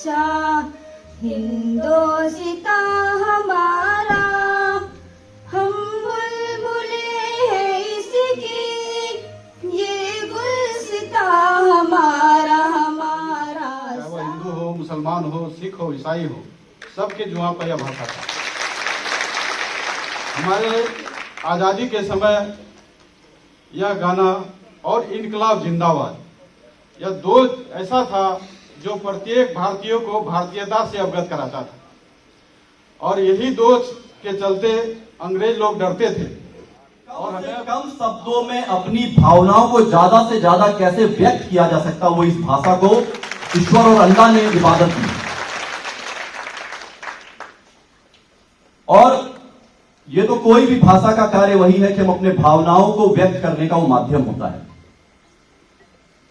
अच्छा हिंदोस्तां हमारा, हम बुलबुलें हैं इसकी, ये गुलसिता हमारा हमारा। चाहे वो हिंदू हो, मुसलमान हो, सिख हो, ईसाई हो, सबके जुआ पर यह भाषा था। हमारे आज़ादी के समय यह गाना और इनकलाब जिंदाबाद, यह दो ऐसा था जो प्रत्येक भारतीय को भारतीयता से अवगत कराता था, और यही दोष के चलते अंग्रेज लोग डरते थे। और हमें कम शब्दों में अपनी भावनाओं को ज्यादा से ज्यादा कैसे व्यक्त किया जा सकता, वो इस भाषा को ईश्वर और अल्लाह ने इबादत की। और ये तो कोई भी भाषा का कार्य वही है कि हम अपने भावनाओं को व्यक्त करने का वो माध्यम होता है।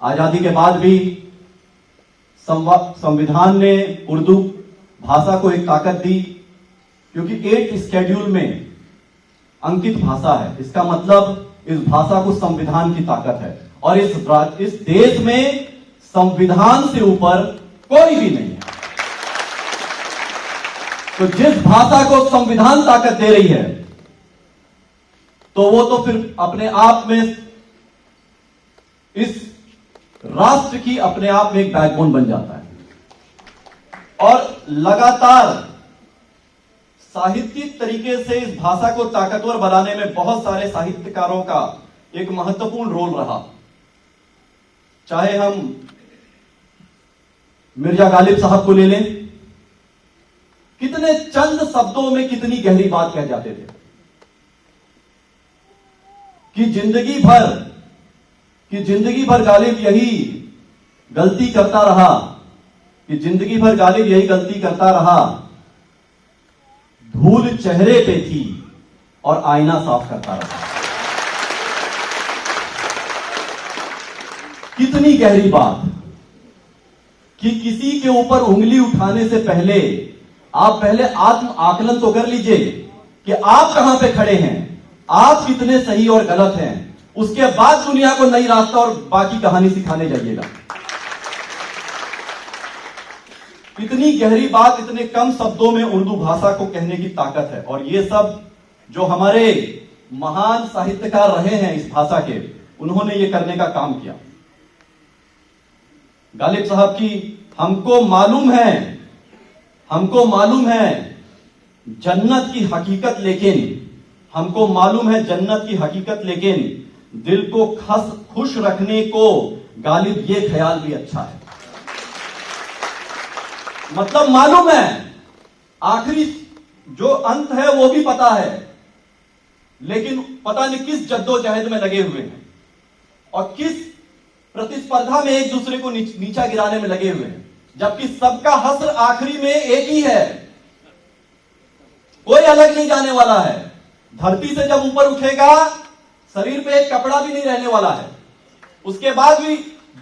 आजादी के बाद भी संविधान ने उर्दू भाषा को एक ताकत दी, क्योंकि 8th शेड्यूल में अंकित भाषा है। इसका मतलब इस भाषा को संविधान की ताकत है, और इस देश में संविधान से ऊपर कोई भी नहीं है। तो जिस भाषा को संविधान ताकत दे रही है, तो वो तो फिर अपने आप में इस राष्ट्र की अपने आप में एक बैकबोन बन जाता है। और लगातार साहित्यिक तरीके से इस भाषा को ताकतवर बनाने में बहुत सारे साहित्यकारों का एक महत्वपूर्ण रोल रहा। चाहे हम मिर्जा गालिब साहब को ले लें, कितने चंद शब्दों में कितनी गहरी बात कह जाते थे कि जिंदगी भर गालिब यही गलती करता रहा, कि जिंदगी भर गालिब यही गलती करता रहा, धूल चेहरे पे थी और आईना साफ करता रहा। कितनी गहरी बात कि किसी के ऊपर उंगली उठाने से पहले आप पहले आत्म आकलन तो कर लीजिए कि आप कहां पे खड़े हैं, आप कितने सही और गलत हैं। उसके बाद दुनिया को नई रास्ता और बाकी कहानी सिखाने जाइएगा। इतनी गहरी बात इतने कम शब्दों में उर्दू भाषा को कहने की ताकत है। और ये सब जो हमारे महान साहित्यकार रहे हैं इस भाषा के, उन्होंने ये करने का काम किया। गालिब साहब की हमको मालूम है जन्नत की हकीकत, लेकिन दिल को खुश रखने को गालिब ये ख्याल भी अच्छा है। मतलब मालूम है, आखिरी जो अंत है वो भी पता है, लेकिन पता नहीं किस जद्दोजहद में लगे हुए हैं और किस प्रतिस्पर्धा में एक दूसरे को नीचा गिराने में लगे हुए हैं, जबकि सबका हश्र आखिरी में एक ही है, कोई अलग नहीं जाने वाला है। धरती से जब ऊपर उठेगा, शरीर पे एक कपड़ा भी नहीं रहने वाला है। उसके बाद भी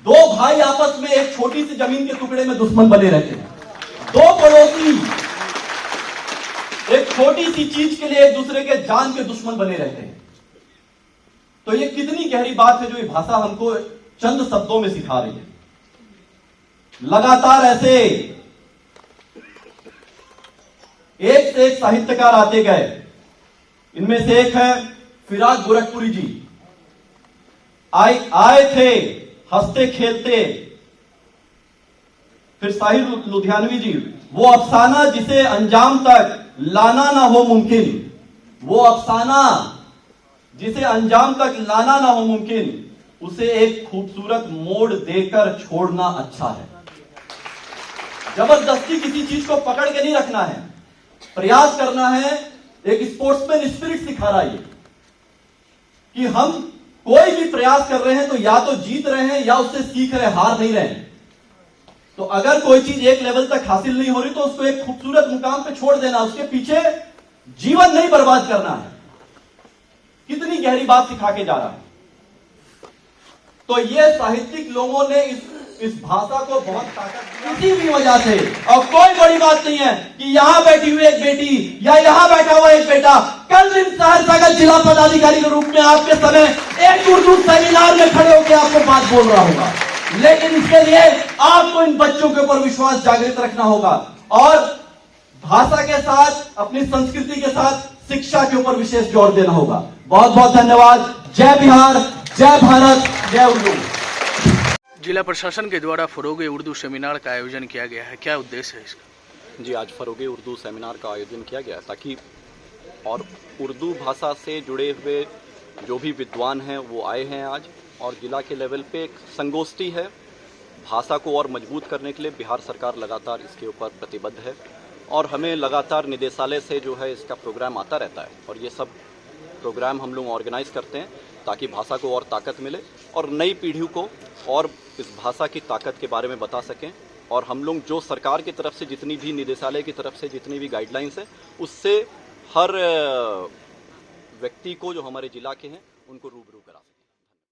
दो भाई आपस में एक छोटी सी जमीन के टुकड़े में दुश्मन बने रहते हैं। दो पड़ोसी एक छोटी सी चीज के लिए एक दूसरे के जान के दुश्मन बने रहते हैं। तो ये कितनी गहरी बात है जो ये भाषा हमको चंद शब्दों में सिखा रही है। लगातार ऐसे एक से एक साहित्यकार आते गए। इनमें से एक है फिराक गोरखपुरी जी। आए थे हंसते खेलते। फिर साहिर लुधियानवी जी, वो अफसाना जिसे अंजाम तक लाना ना हो मुमकिन, उसे एक खूबसूरत मोड़ देकर छोड़ना अच्छा है। जबरदस्ती किसी चीज को पकड़ के नहीं रखना है, प्रयास करना है। एक स्पोर्ट्समैन स्पिरिट सिखा रहा है कि हम कोई भी प्रयास कर रहे हैं तो या तो जीत रहे हैं या उससे सीख रहे हैं, हार नहीं रहे हैं। तो अगर कोई चीज एक लेवल तक हासिल नहीं हो रही तो उसको एक खूबसूरत मुकाम पे छोड़ देना, उसके पीछे जीवन नहीं बर्बाद करना है। कितनी गहरी बात सिखा के जा रहा है। तो ये साहित्यिक लोगों ने इस भाषा को बहुत ताकत दी किसी भी वजह से। और कोई बड़ी बात नहीं है कि यहां बैठी हुई एक बेटी या यहां बैठा हुआ एक बेटा कल दिन सहरसा का जिला पदाधिकारी के रूप में आपके समय एक उर्दू सेमिनार में खड़े होकर आपको बात बोल रहा होगा। लेकिन इसके लिए आपको इन बच्चों के ऊपर विश्वास जागृत रखना होगा और भाषा के साथ, अपनी संस्कृति के साथ शिक्षा के ऊपर विशेष जोर देना होगा। बहुत बहुत धन्यवाद। जय बिहार, जय भारत, जय उर्दू। जिला प्रशासन के द्वारा फरोगे उर्दू सेमिनार का आयोजन किया गया है, क्या उद्देश्य है इसका? जी, आज फरोगे उर्दू सेमिनार का आयोजन किया गया ताकि और उर्दू भाषा से जुड़े हुए जो भी विद्वान हैं वो आए हैं आज, और जिला के लेवल पे एक संगोष्ठी है। भाषा को और मजबूत करने के लिए बिहार सरकार लगातार इसके ऊपर प्रतिबद्ध है और हमें लगातार निदेशालय से जो है इसका प्रोग्राम आता रहता है, और ये सब प्रोग्राम हम लोग ऑर्गेनाइज करते हैं ताकि भाषा को और ताकत मिले और नई पीढ़ी को और इस भाषा की ताकत के बारे में बता सकें। और हम लोग जो सरकार की तरफ से जितनी भी, निदेशालय की तरफ से जितनी भी गाइडलाइंस है, उससे हर व्यक्ति को जो हमारे जिला के हैं उनको रूबरू करा सकें।